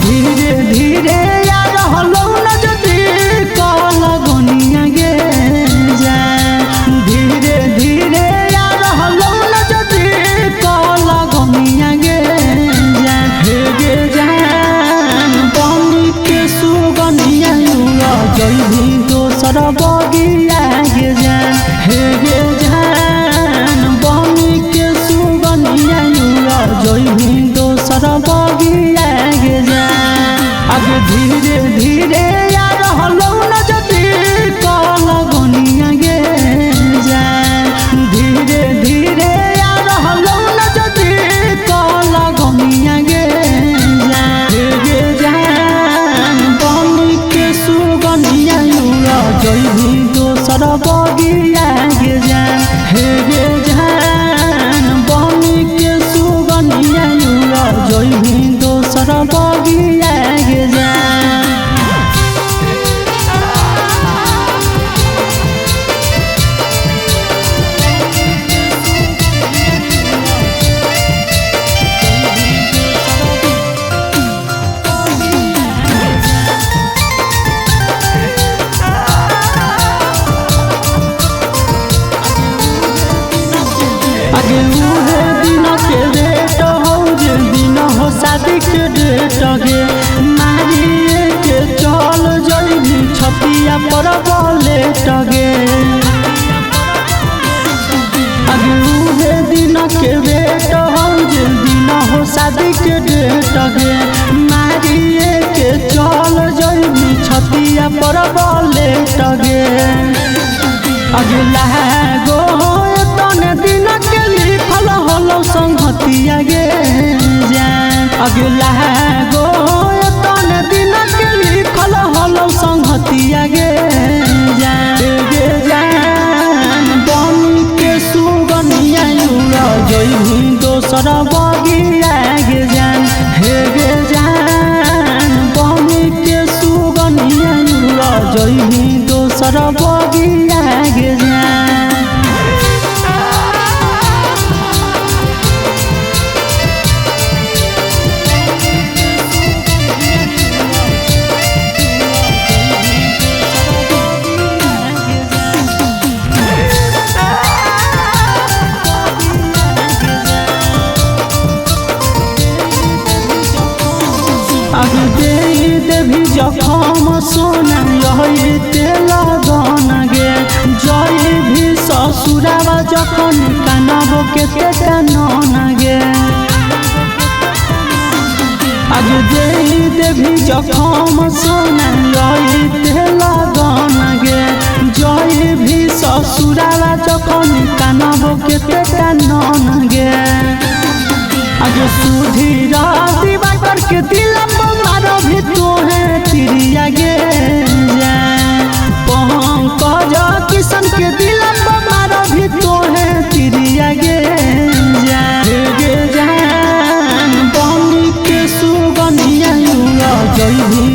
धीरे धीरे यार हलो न जदी कल गनिया गे जाए धीरे धीरे यार हलो न जदी कल गनिया गे जाए हे गे जान बनी के सुगनिया जइभी दोसर बगिया गे जाए हे गे जान बनी के सुगनिया जइभी दोसर बगिया गे जाए आगे धीरे धीरे यार हलो न जदी कल गनिया गे जाए धीरे धीरे यार हलो न जदी कल गनिया गे जाए गे जान बनी के सुगनिया जइभी दोसर बगिया गे जाए हे गे जान बनी के सुगनिया जइभी दोसर बगिया गे जाए आगे उहे दिन के डेट हो जे दिन हो शादी के डेट गे मारिए के चल जइभी छतिया पर बलेट गे आगे उहे दिन के डेट हो जे दिन हो शादी के डेट गे मारिए के चल जइभी छतिया पर बलेट गे अगला गो तने दिन के लिखल हलो संगतिया गे जाए अगला गो तने दिन के लिखल हलो संगतिया गे जाए गे जान बनी के सुगनिया जइभी दोसर बगिया गे जान हे गे जान बनी के सुगनिया जइभी दोसर बगिया गे जाए आगे दे देवी जखम सोना यही तेल गन गे जई भी ससुरावा जखन कानब केते कानन गे आगे दे देवी जखम सोना यही तेल गन गे जई भी ससुरावा जखन कानब केते कानन गे आगे सुधीरा दीवा करके दिल मारो भी तोहे तिरिया गे जाए पंकज किशन के दिल मारो भी तोहे तिरिया गे जाए गे जान बनी के सुगनिया जइभी